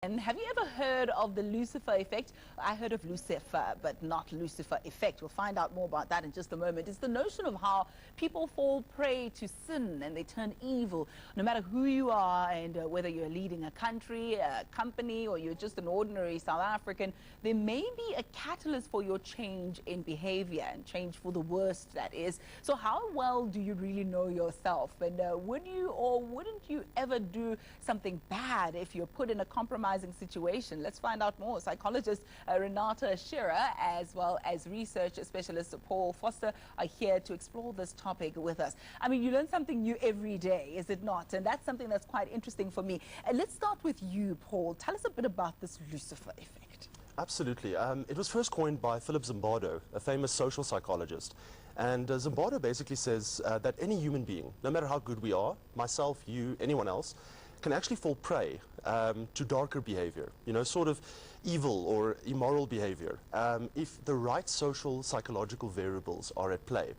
And have you ever heard of the Lucifer effect? I heard of Lucifer, but not Lucifer effect. We'll find out more about that in just a moment. It's the notion of how people fall prey to sin and they turn evil, no matter who you are and whether you're leading a country, a company, or you're just an ordinary South African. There may be a catalyst for your change in behavior and change for the worst, that is. So how well do you really know yourself? And would you or wouldn't you ever do something bad if you're put in a compromising situation? Let's find out more. Psychologist Renate Scherrer, as well as research specialist Paul Vorster, are here to explore this topic with us. I mean, you learn something new every day, is it not? And that's something that's quite interesting for me. Let's start with you, Paul. Tell us a bit about this Lucifer effect. Absolutely. It was first coined by Philip Zimbardo, a famous social psychologist. And Zimbardo basically says that any human being, no matter how good we are, myself, you, anyone else, can actually fall prey to darker behavior, sort of evil or immoral behavior, if the right social psychological variables are at play.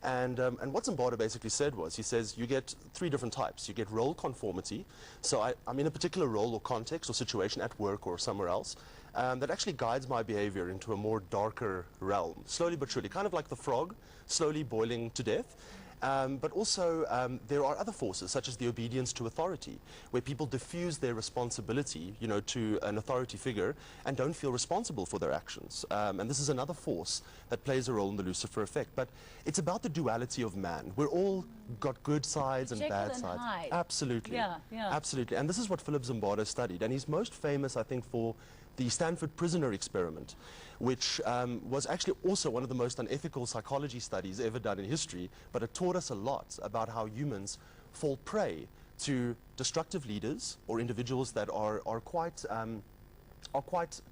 And what Zimbardo basically said was, he says you get three different types. You get role conformity, so I'm in a particular role or context or situation at work or somewhere else that actually guides my behavior into a more darker realm, slowly but surely, kind of like the frog slowly boiling to death. But also there are other forces, such as the obedience to authority, where people diffuse their responsibility, to an authority figure and don't feel responsible for their actions. And this is another force that plays a role in the Lucifer effect. But it's about the duality of man. We're all got good sides and bad sides. Absolutely. Yeah. Absolutely. And this is what Philip Zimbardo studied. And he's most famous, I think, for the Stanford prisoner experiment, which was actually also one of the most unethical psychology studies ever done in history, but it taught us a lot about how humans fall prey to destructive leaders or individuals that are quite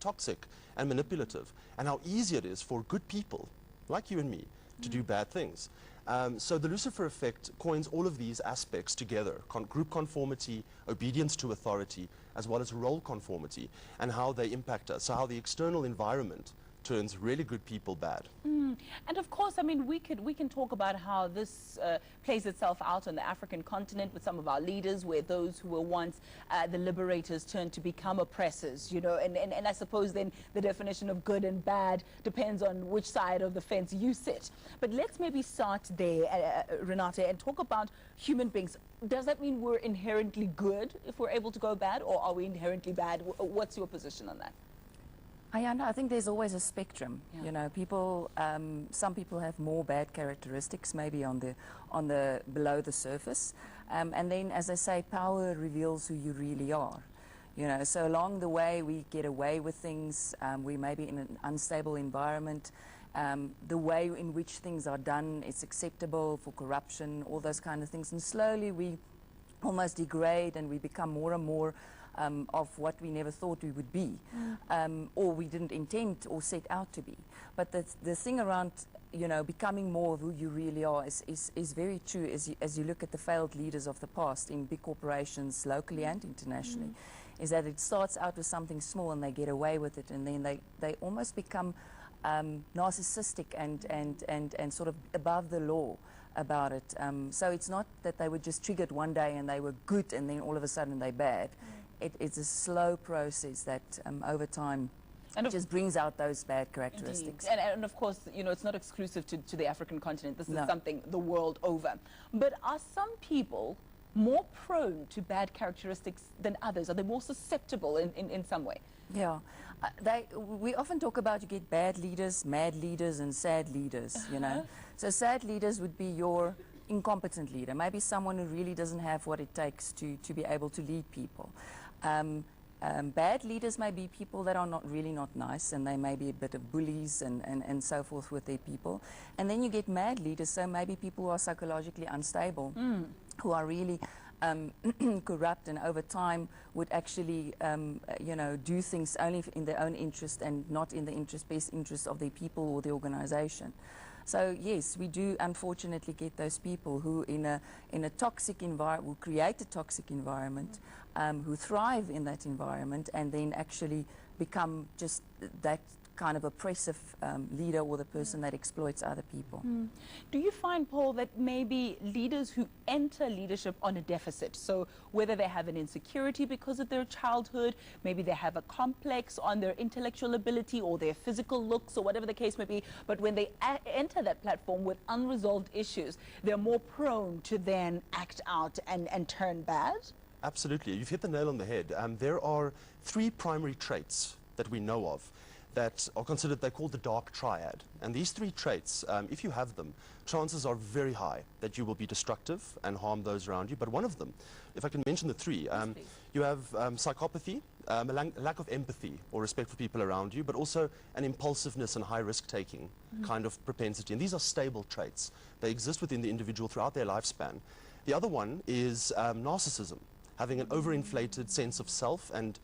toxic and manipulative, and how easy it is for good people like you and me to do bad things. So the Lucifer effect coins all of these aspects together, group conformity, obedience to authority, as well as role conformity, and how they impact us, so how the external environment turns really good people bad. And of course, I mean, we can talk about how this plays itself out on the African continent with some of our leaders, where those who were once the liberators turned to become oppressors, and I suppose then the definition of good and bad depends on which side of the fence you sit. But let's maybe start there, Renate, and talk about human beings. Does that mean we're inherently good if we're able to go bad, or are we inherently bad? What's your position on that? I think there's always a spectrum. Yeah. People. Some people have more bad characteristics, maybe on the below the surface, and then, as I say, power reveals who you really are. So along the way we get away with things. We may be in an unstable environment. The way in which things are done is acceptable for corruption, all those kind of things, and slowly we almost degrade and we become more and more of what we never thought we would be, or we didn't intend or set out to be. But the thing around, becoming more of who you really are is very true as you look at the failed leaders of the past in big corporations, locally and internationally, is that it starts out with something small and they get away with it, and then they almost become narcissistic and sort of above the law about it. So it's not that they were just triggered one day and they were good and then all of a sudden they're bad. It's a slow process that over time just brings out those bad characteristics. And of course, it's not exclusive to the African continent. This is something the world over. But are some people more prone to bad characteristics than others? Are they more susceptible in some way? Yeah. We often talk about you get bad leaders, mad leaders, and sad leaders, So sad leaders would be your incompetent leader, maybe someone who really doesn't have what it takes to be able to lead people. Bad leaders may be people that are really not nice, and they may be a bit of bullies and so forth with their people. And then you get mad leaders, so maybe people who are psychologically unstable, who are really corrupt, and over time would actually do things only in their own interest and not in the best interest of their people or the organization. So yes, we do unfortunately get those people who in a toxic environment, who create a toxic environment, who thrive in that environment, and then actually become just that kind of oppressive leader or the person that exploits other people. Do you find, Paul, that maybe leaders who enter leadership on a deficit, so whether they have an insecurity because of their childhood, maybe they have a complex on their intellectual ability or their physical looks or whatever the case may be, but when they enter that platform with unresolved issues, they're more prone to then act out and turn bad? Absolutely. You've hit the nail on the head. There are 3 primary traits that we know of that are considered, they're called the dark triad. And these 3 traits, if you have them, chances are very high that you will be destructive and harm those around you. But one of them, if I can mention the 3, you have psychopathy, a lack of empathy or respect for people around you, but also an impulsiveness and high risk-taking kind of propensity. And these are stable traits. They exist within the individual throughout their lifespan. The other one is narcissism, having an overinflated sense of self and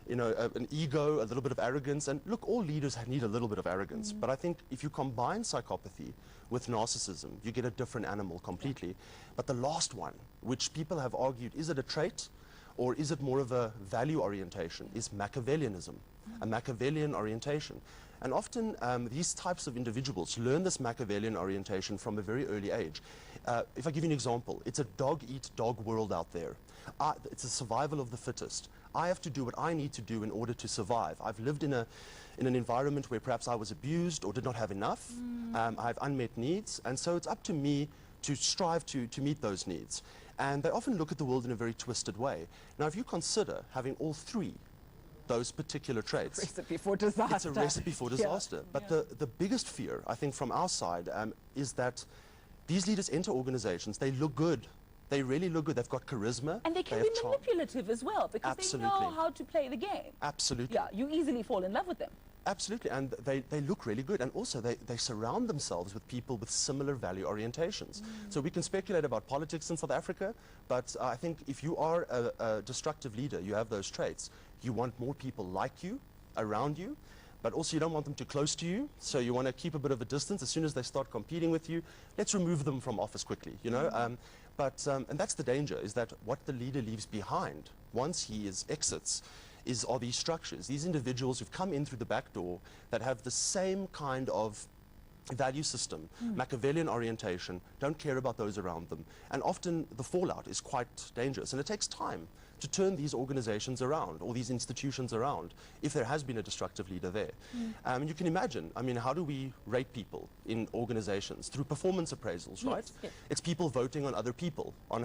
an ego, a little bit of arrogance. And look, all leaders need a little bit of arrogance. But I think if you combine psychopathy with narcissism, you get a different animal completely. But the last one, which people have argued, is it a trait or is it more of a value orientation, is Machiavellianism, a Machiavellian orientation. And often these types of individuals learn this Machiavellian orientation from a very early age. If I give you an example, it's a dog-eat-dog world out there. It's a survival of the fittest. I have to do what I need to do in order to survive. I've lived in an environment where perhaps I was abused or did not have enough. I have unmet needs, and so it's up to me to strive to meet those needs. And they often look at the world in a very twisted way. Now, if you consider having all 3 those particular traits. Recipe for disaster. It's a recipe for disaster. But the biggest fear, I think, from our side is that these leaders enter organizations, they look good. They really look good. They've got charisma. And they can be manipulative as well, because they know how to play the game. Absolutely. Yeah, you easily fall in love with them. Absolutely, and they look really good, and also they surround themselves with people with similar value orientations. So we can speculate about politics in South Africa, but I think if you are a destructive leader, you have those traits, you want more people like you, around you, but also you don't want them too close to you, so you want to keep a bit of a distance. As soon as they start competing with you, let's remove them from office quickly, you know. And that's the danger, is that what the leader leaves behind once he exits are these structures, these individuals who've come in through the back door that have the same kind of value system, Machiavellian orientation, don't care about those around them. And often the fallout is quite dangerous, and it takes time to turn these organizations around or these institutions around if there has been a destructive leader there. You can imagine, I mean, how do we rate people in organizations? Through performance appraisals, right? Yes. It's people voting on other people, on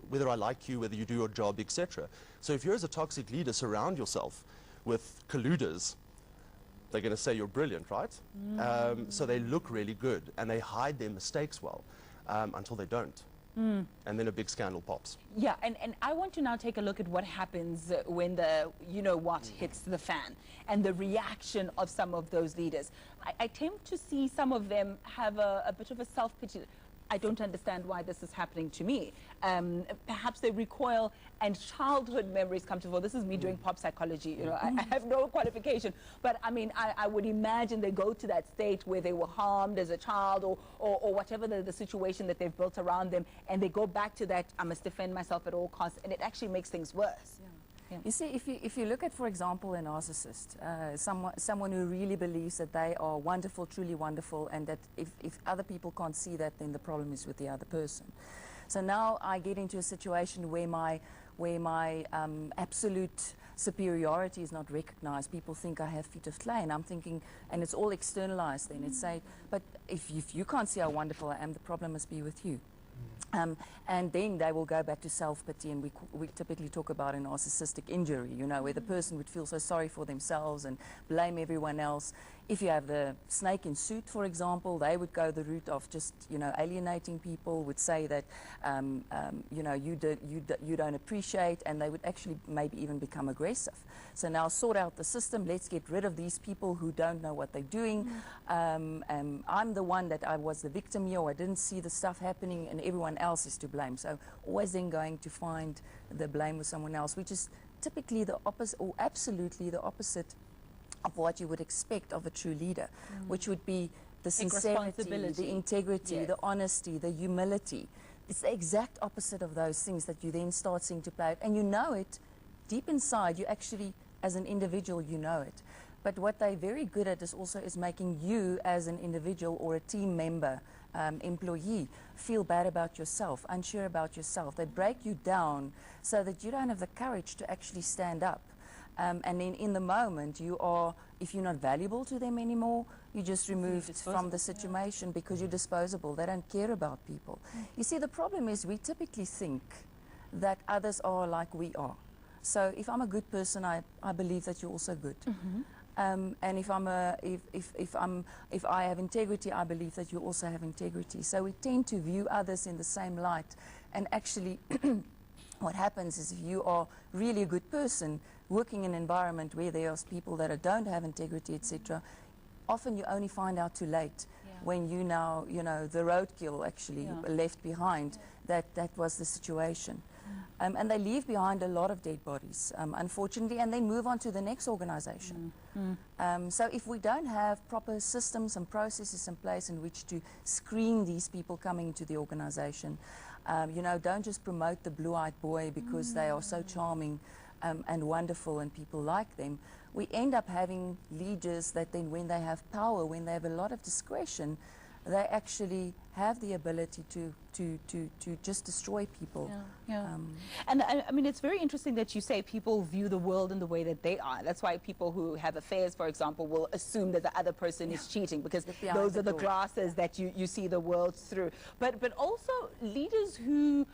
whether I like you, whether you do your job, etc. So if you're as a toxic leader, surround yourself with colluders, they're going to say you're brilliant, right? So they look really good and they hide their mistakes well until they don't. And then a big scandal pops. Yeah, and I want to now take a look at what happens when the you-know-what hits the fan and the reaction of some of those leaders. I tend to see some of them have a bit of a self-pity. I don't understand why this is happening to me. Perhaps they recoil and childhood memories come to fore. This is me doing pop psychology, you know. I have no qualification, but I mean, I would imagine they go to that state where they were harmed as a child or whatever the situation that they've built around them, and they go back to that, I must defend myself at all costs, and it actually makes things worse. Yeah. You see, if you look at, for example, a narcissist, someone who really believes that they are wonderful, truly wonderful, and that if other people can't see that, then the problem is with the other person. So now I get into a situation where my absolute superiority is not recognized. People think I have feet of clay, and I'm thinking, and it's all externalized then. It's say, but if you can't see how wonderful I am, the problem must be with you. And then they will go back to self-pity, and we typically talk about a narcissistic injury, you know, where the person would feel so sorry for themselves and blame everyone else. If you have the snake in suit, for example, they would go the route of just, you know, alienating people, would say that, you know, you don't appreciate, and they would actually maybe even become aggressive. So now sort out the system, let's get rid of these people who don't know what they're doing. I'm the one that I was the victim here, or I didn't see the stuff happening, and everyone else is to blame. So always then going to find the blame with someone else, which is typically the opposite, or absolutely the opposite of what you would expect of a true leader, which would be the sincerity, the integrity, the honesty, the humility. It's the exact opposite of those things that you then start seeing to play out, and you know it deep inside. You actually, as an individual, you know it. But what they're very good at is also is making you as an individual or a team member, employee, feel bad about yourself, unsure about yourself. They break you down so that you don't have the courage to actually stand up. And then in the moment, you are, if you're not valuable to them anymore, you're just removed from the situation because you're disposable. They don't care about people. You see, the problem is we typically think that others are like we are. So if I'm a good person, I believe that you're also good. And if I have integrity, I believe that you also have integrity. So we tend to view others in the same light. And actually, what happens is if you are really a good person, working in an environment where there are people that don't have integrity, etc., often you only find out too late when you now, the roadkill actually left behind, that was the situation. And they leave behind a lot of dead bodies, unfortunately, and then move on to the next organization. So if we don't have proper systems and processes in place in which to screen these people coming into the organization, don't just promote the blue-eyed boy because they are so charming and wonderful and people like them. We end up having leaders that then when they have power, when they have a lot of discretion, they actually have the ability to just destroy people. And I mean, it's very interesting that you say people view the world in the way that they are. That's why people who have affairs, for example, will assume that the other person is cheating because those are the glasses that you see the world through. But also leaders who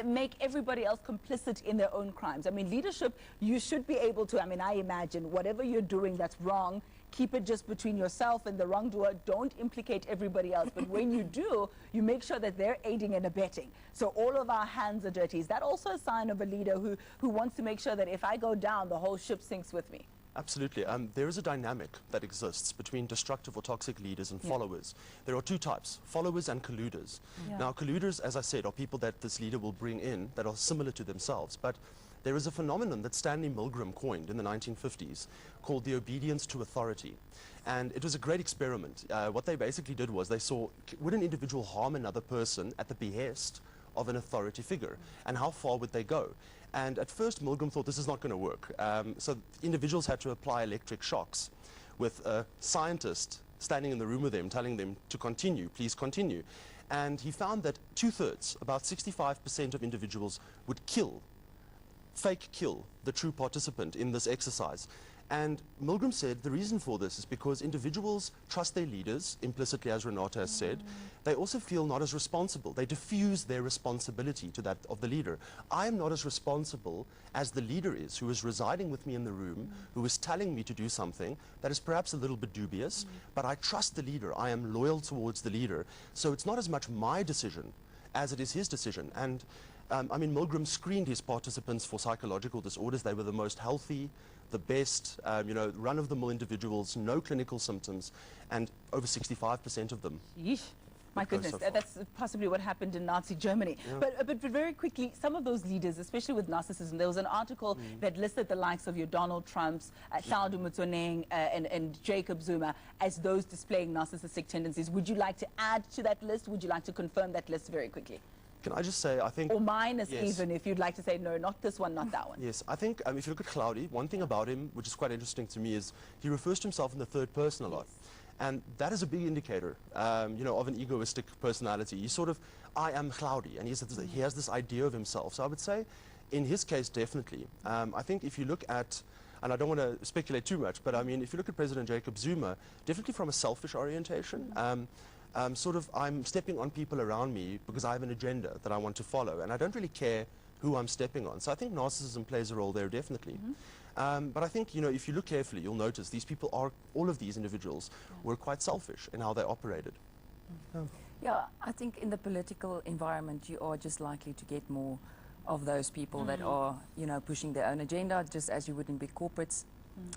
make everybody else complicit in their own crimes. I mean, leadership, you should be able to, I mean, I imagine whatever you're doing that's wrong, keep it just between yourself and the wrongdoer. Don't implicate everybody else. But when you do, you make sure that they're aiding and abetting. So all of our hands are dirty. Is that also a sign of a leader who wants to make sure that if I go down, the whole ship sinks with me? Absolutely. There is a dynamic that exists between destructive or toxic leaders and followers. There are two types, followers and colluders. Now, colluders, as I said, are people that this leader will bring in that are similar to themselves. But there is a phenomenon that Stanley Milgram coined in the 1950s called the obedience to authority. And it was a great experiment. What they basically did was they saw, would an individual harm another person at the behest of an authority figure? And how far would they go? And at first, Milgram thought this is not going to work. So individuals had to apply electric shocks with a scientist standing in the room with them, telling them to continue, please continue. And he found that 2/3, about 65% of individuals would fake kill the true participant in this exercise. And Milgram said the reason for this is because individuals trust their leaders, implicitly, as Renate has said. They also feel not as responsible. They diffuse their responsibility to that of the leader. I am not as responsible as the leader is, who is residing with me in the room, who is telling me to do something that is perhaps a little bit dubious, but I trust the leader. I am loyal towards the leader. So it's not as much my decision as it is his decision. And I mean, Milgram screened his participants for psychological disorders. They were the most healthy, the best, run-of-the-mill individuals, no clinical symptoms, and over 65% of them. Yeesh. My goodness, that's possibly what happened in Nazi Germany. But very quickly, some of those leaders, especially with narcissism, there was an article that listed the likes of your Donald Trumps, Tlhaoldo Motsoneng, and Jacob Zuma as those displaying narcissistic tendencies. Would you like to add to that list? Would you like to confirm that list very quickly? Can I just say, I think... Or minus even, if you'd like to say, no, not this one, not that one. Yes, I think if you look at Tlhaoldo, one thing about him, which is quite interesting to me, is he refers to himself in the third person a lot. And that is a big indicator, of an egoistic personality. He's sort of, I am Tlhaoldo, and he has this idea of himself. So I would say, in his case, definitely. I think if you look at, and I don't want to speculate too much, but I mean, if you look at President Jacob Zuma, definitely from a selfish orientation, I'm stepping on people around me because I have an agenda that I want to follow, and I don't really care who I'm stepping on. So I think narcissism plays a role there, definitely. But I think, if you look carefully, you'll notice these people all of these individuals were quite selfish in how they operated. Yeah, I think in the political environment, you are just likely to get more of those people that are, pushing their own agenda, just as you would in big corporates.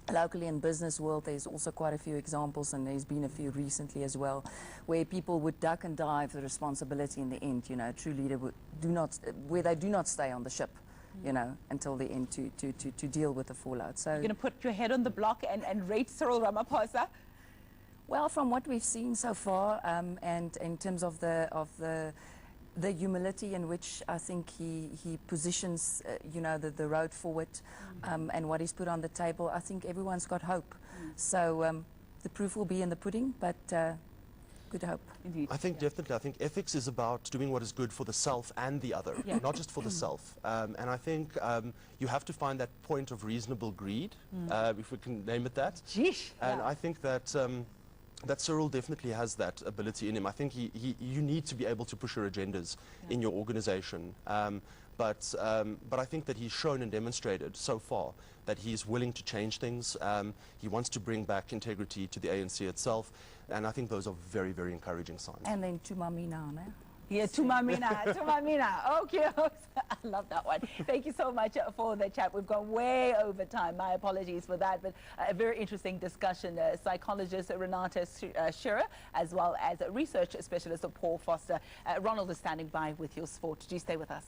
Locally in business world, there's also quite a few examples, and there's been a few recently as well, where people would duck and dive the responsibility in the end. A true leader where they do not stay on the ship, until the end to deal with the fallout. So you're going to put your head on the block and rate Cyril Ramaphosa? Well, from what we've seen so far, and in terms of the the humility in which I think he positions, you know, the road forward, and what he's put on the table, I think everyone's got hope. So the proof will be in the pudding, but good hope. Indeed. I think definitely. I think ethics is about doing what is good for the self and the other, not just for the self. And I think you have to find that point of reasonable greed, if we can name it that. Jeesh. And I think that that Cyril definitely has that ability in him. I think you need to be able to push your agendas in your organization. But I think that he's shown and demonstrated so far that he's willing to change things. He wants to bring back integrity to the ANC itself. And I think those are very, very encouraging signs. And then Tumamina, ne? Yeah, Tumamina, Tumamina. Okay, I love that one. Thank you so much for the chat. We've gone way over time. My apologies for that, but a very interesting discussion. Psychologist Renate Scherrer, as well as research specialist Paul Vorster. Ronald is standing by with your sport. Do stay with us.